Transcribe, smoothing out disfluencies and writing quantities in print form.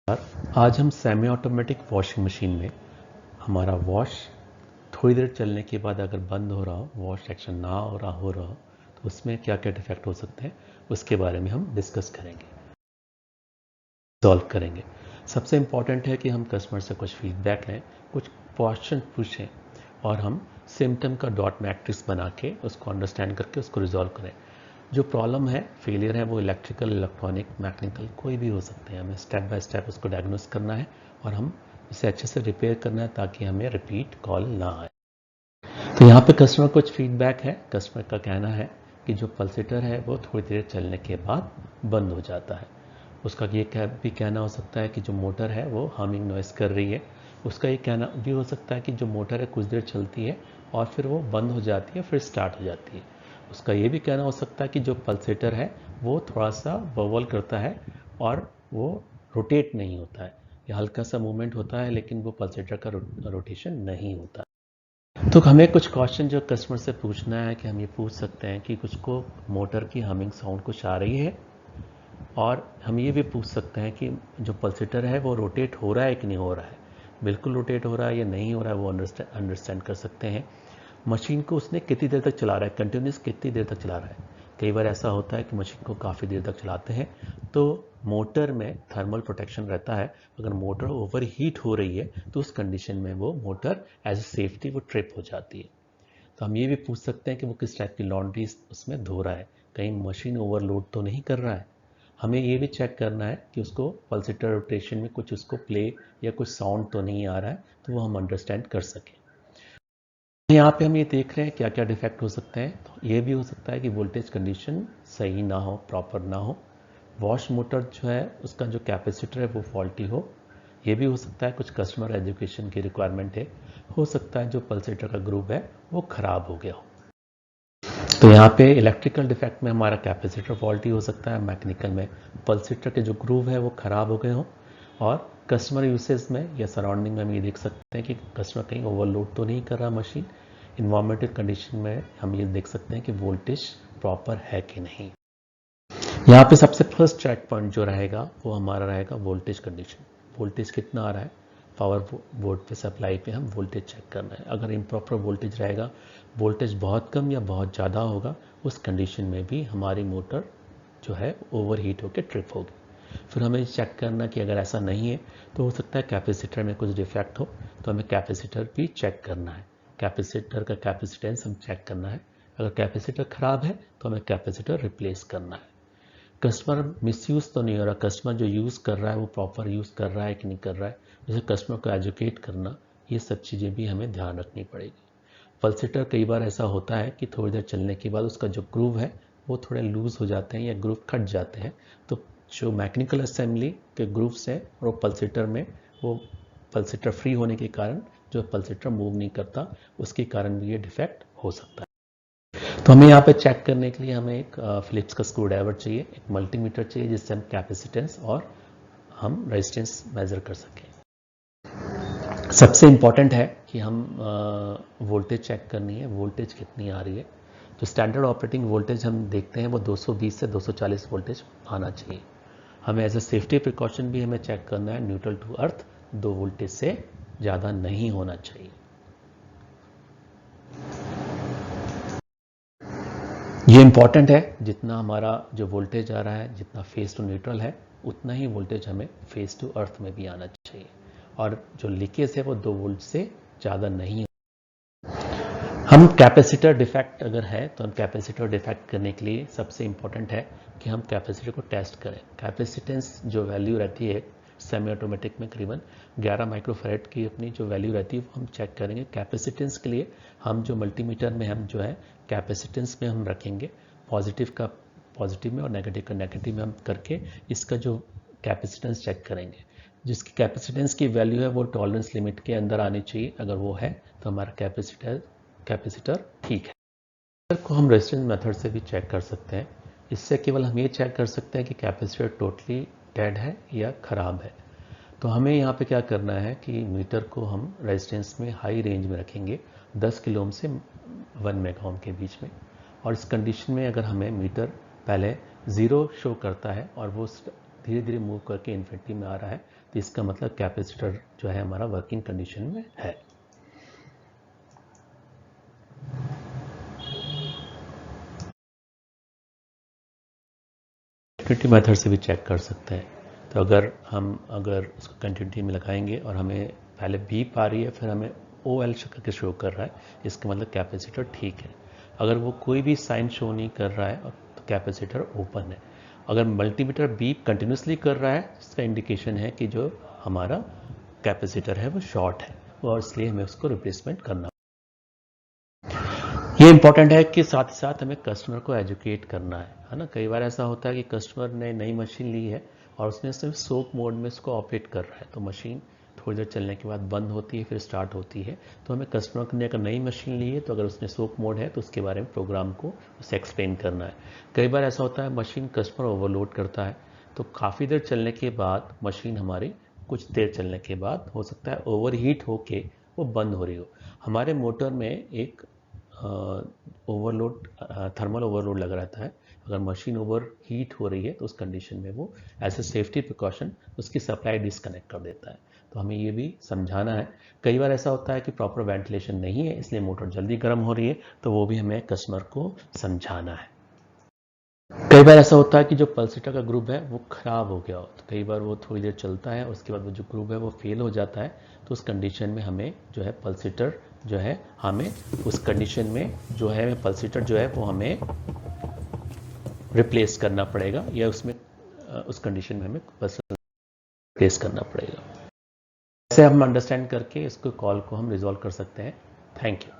आज हम semi automatic washing machine में हमारा वॉश थोड़ी देर चलने के बाद अगर बंद हो रहा हो, वॉश एक्शन ना हो रहा हो तो उसमें क्या क्या डिफेक्ट हो सकते हैं उसके बारे में हम डिस्कस करेंगे, सॉल्व करेंगे। सबसे इम्पॉर्टेंट है कि हम कस्टमर से कुछ फीडबैक लें, कुछ क्वेश्चन पूछें और हम सिम्टम का डॉट मैट्रिक्स बना के उसको अंडरस्टैंड करके उसको रिजॉल्व करें। जो प्रॉब्लम है, फेलियर है, वो इलेक्ट्रिकल, इलेक्ट्रॉनिक, मैकेनिकल कोई भी हो सकते हैं। हमें स्टेप बाय स्टेप उसको डायग्नोस करना है और हम इसे अच्छे से रिपेयर करना है ताकि हमें रिपीट कॉल ना आए। तो यहाँ पे कस्टमर कुछ फीडबैक है। कस्टमर का कहना है कि जो पल्सेटर है वो थोड़ी देर चलने के बाद बंद हो जाता है। उसका ये भी कहना हो सकता है कि जो मोटर है वो हमिंग नॉइस कर रही है। उसका ये कहना भी हो सकता है कि जो मोटर है कुछ देर चलती है और फिर वो बंद हो जाती है, फिर स्टार्ट हो जाती है। उसका ये भी कहना हो सकता है कि जो पल्सेटर है वो थोड़ा सा बबल करता है और वो रोटेट नहीं होता है, या हल्का सा मूवमेंट होता है लेकिन वो पल्सेटर का रोटेशन नहीं होता। तो हमें कुछ क्वेश्चन जो कस्टमर से पूछना है कि हम ये पूछ सकते हैं कि कुछ को मोटर की हमिंग साउंड कुछ आ रही है, और हम ये भी पूछ सकते हैं कि जो पल्सेटर है वो रोटेट हो रहा है कि नहीं हो रहा है। बिल्कुल रोटेट हो रहा है या नहीं हो रहा है वो अंडरस्टैंड कर सकते हैं। मशीन को उसने कितनी देर तक चला रहा है, कंटिन्यूस कितनी देर तक चला रहा है। कई बार ऐसा होता है कि मशीन को काफ़ी देर तक चलाते हैं तो मोटर में थर्मल प्रोटेक्शन रहता है। अगर मोटर ओवर हीट हो रही है तो उस कंडीशन में वो मोटर एज ए सेफ्टी वो ट्रिप हो जाती है। तो हम ये भी पूछ सकते हैं कि वो किस टाइप की लॉन्ड्री उसमें धो रहा है, कहीं मशीन ओवरलोड तो नहीं कर रहा है। हमें ये भी चेक करना है कि उसको पल्सेटर रोटेशन में कुछ उसको प्ले या कुछ साउंड तो नहीं आ रहा है, तो वो हम अंडरस्टैंड कर सकें। यहाँ पे हम ये देख रहे हैं क्या क्या डिफेक्ट हो सकते हैं। तो ये भी हो सकता है कि वोल्टेज कंडीशन सही ना हो, प्रॉपर ना हो। वॉश मोटर जो है उसका जो कैपेसिटर है वो फॉल्टी हो। ये भी हो सकता है कुछ कस्टमर एजुकेशन की रिक्वायरमेंट है। हो सकता है जो पल्सेटर का ग्रुप है वो खराब हो गया हो। तो यहाँ पे इलेक्ट्रिकल डिफेक्ट में हमारा कैपेसिटर फॉल्टी हो सकता है, मैकेनिकल में पल्सेटर के जो ग्रूव है वो ख़राब हो गए हों, और कस्टमर यूसेज में या सराउंडिंग में हम ये देख सकते हैं कि कस्टमर कहीं ओवरलोड तो नहीं कर रहा मशीन। इन्वायरमेंटल कंडीशन में हम ये देख सकते हैं कि वोल्टेज प्रॉपर है कि नहीं। यहाँ पे सबसे फर्स्ट चेक पॉइंट जो रहेगा वो हमारा रहेगा वोल्टेज कंडीशन। वोल्टेज कितना आ रहा है, पावर बोर्ड पे सप्लाई पे हम वोल्टेज चेक करना है। अगर इम्प्रॉपर वोल्टेज रहेगा, वोल्टेज बहुत कम या बहुत ज़्यादा होगा, उस कंडीशन में भी हमारी मोटर जो है ओवर हीट होकर ट्रिप होगी। फिर हमें चेक करना कि अगर ऐसा नहीं है तो हो सकता है कैपेसिटर में कुछ डिफेक्ट हो, तो हमें कैपेसिटर भी चेक करना है। कैपेसिटर का कैपेसिटेंस हम चेक करना है। अगर कैपेसिटर ख़राब है तो हमें कैपेसिटर रिप्लेस करना है। कस्टमर मिसयूज़ तो नहीं हो रहा, कस्टमर जो यूज़ कर रहा है वो प्रॉपर यूज़ कर रहा है कि नहीं कर रहा है। जैसे कस्टमर को एजुकेट करना, ये सब चीज़ें भी हमें ध्यान रखनी पड़ेगी। पल्सेटर कई बार ऐसा होता है कि थोड़ी देर चलने के बाद उसका जो ग्रूव है वो थोड़े लूज़ हो जाते हैं या ग्रूव कट जाते हैं। तो जो मैकेनिकल असेंबली के ग्रूव्स हैं वो पल्सेटर में, वो पल्सेटर फ्री होने के कारण जो पल्सेटर मूव नहीं करता, उसके कारण भी ये डिफेक्ट हो सकता है। तो हमें यहाँ पे चेक करने के लिए हमें एक फिलिप्स का स्क्रू ड्राइवर चाहिए, एक मल्टीमीटर चाहिए जिससे हम कैपेसिटेंस और हम रेजिस्टेंस मेजर कर सकें। सबसे इम्पॉर्टेंट है कि हम वोल्टेज चेक करनी है, वोल्टेज कितनी आ रही है। तो स्टैंडर्ड ऑपरेटिंग वोल्टेज हम देखते हैं वो 220 से 240 वोल्टेज आना चाहिए। हमें एज ए सेफ्टी प्रिकॉशन भी हमें चेक करना है, न्यूट्रल टू अर्थ 2 वोल्टेज से ज़्यादा नहीं होना चाहिए। ये इंपॉर्टेंट है, जितना हमारा जो वोल्टेज आ रहा है, जितना फेस टू न्यूट्रल है, उतना ही वोल्टेज हमें फेस टू अर्थ में भी आना चाहिए, और जो लीकेज है वो 2 वोल्ट से ज़्यादा नहीं। हम कैपेसिटर डिफेक्ट अगर है तो हम कैपेसिटर डिफेक्ट करने के लिए सबसे इम्पॉर्टेंट है कि हम कैपेसिटर को टेस्ट करें। कैपेसिटेंस जो वैल्यू रहती है सेमी ऑटोमेटिक में करीबन 11 माइक्रोफैराड की अपनी जो वैल्यू रहती है वो हम चेक करेंगे। कैपेसिटेंस के लिए हम जो मल्टीमीटर में हम जो है कैपेसिटेंस में हम रखेंगे, पॉजिटिव का पॉजिटिव में और नेगेटिव का नेगेटिव में हम करके इसका जो कैपेसिटेंस चेक करेंगे। जिसकी कैपेसिटेंस की वैल्यू है वो टॉलरेंस लिमिट के अंदर आनी चाहिए। अगर वो है तो हमारा कैपेसिटर ठीक है। को हम रेजिस्टेंस मेथड से भी चेक कर सकते हैं। इससे केवल हम ये चेक कर सकते हैं कि कैपेसिटर टोटली डेड है या ख़राब है। तो हमें यहाँ पे क्या करना है कि मीटर को हम रेजिस्टेंस में हाई रेंज में रखेंगे, 10 किलो ओम से 1 मेगा ओम के बीच में। और इस कंडीशन में अगर हमें मीटर पहले 0 शो करता है और वो धीरे धीरे मूव करके इन्फिनिटी में आ रहा है, तो इसका मतलब कैपेसिटर जो है हमारा वर्किंग कंडीशन में है। कंटिन्यूटी मेथड से भी चेक कर सकते हैं। तो अगर उसको कंटिन्यूटी में लगाएंगे और हमें पहले बीप आ रही है, फिर हमें OL करके शो कर रहा है, इसका मतलब कैपेसिटर ठीक है। अगर वो कोई भी साइन शो नहीं कर रहा है तो कैपेसिटर ओपन है। अगर मल्टीमीटर बीप कंटिन्यूसली कर रहा है, इसका इंडिकेशन है कि जो हमारा कैपेसिटर है वो शॉर्ट है, और इसलिए हमें उसको रिप्लेसमेंट करना। ये इंपॉर्टेंट है कि साथ ही साथ हमें कस्टमर को एजुकेट करना है ना। कई बार ऐसा होता है कि कस्टमर ने नई मशीन ली है और उसने सिर्फ सोक मोड में इसको ऑपरेट कर रहा है, तो मशीन थोड़ी देर चलने के बाद बंद होती है, फिर स्टार्ट होती है। तो हमें कस्टमर ने अगर नई मशीन ली है तो अगर उसने सोक मोड है तो उसके बारे में प्रोग्राम को उसे एक्सप्लेन करना है। कई बार ऐसा होता है मशीन कस्टमर ओवरलोड करता है, तो काफ़ी देर चलने के बाद मशीन हमारी कुछ देर चलने के बाद हो सकता है ओवर हीट होके वो बंद हो रही हो। हमारे मोटर में एक ओवरलोड थर्मल ओवरलोड लगा रहता है। अगर मशीन ओवर हीट हो रही है तो उस कंडीशन में वो एज ए सेफ्टी प्रिकॉशन उसकी सप्लाई डिस्कनेक्ट कर देता है। तो हमें ये भी समझाना है। कई बार ऐसा होता है कि प्रॉपर वेंटिलेशन नहीं है, इसलिए मोटर जल्दी गर्म हो रही है, तो वो भी हमें कस्टमर को समझाना है। कई बार ऐसा होता है कि जो पल्सेटर का ग्रुप है वो ख़राब हो गया हो, तो कई बार वो थोड़ी देर चलता है, उसके बाद वो जो ग्रुप है वो फेल हो जाता है। तो उस कंडीशन में हमें जो है पल्सेटर जो है हमें उस कंडीशन में जो है पल्सेटर जो है वो हमें रिप्लेस करना पड़ेगा, या उसमें उस कंडीशन में हमें पल्सेटर रिप्लेस करना पड़ेगा। ऐसे हम अंडरस्टैंड करके इसको कॉल को हम रिजॉल्व कर सकते हैं। Thank you.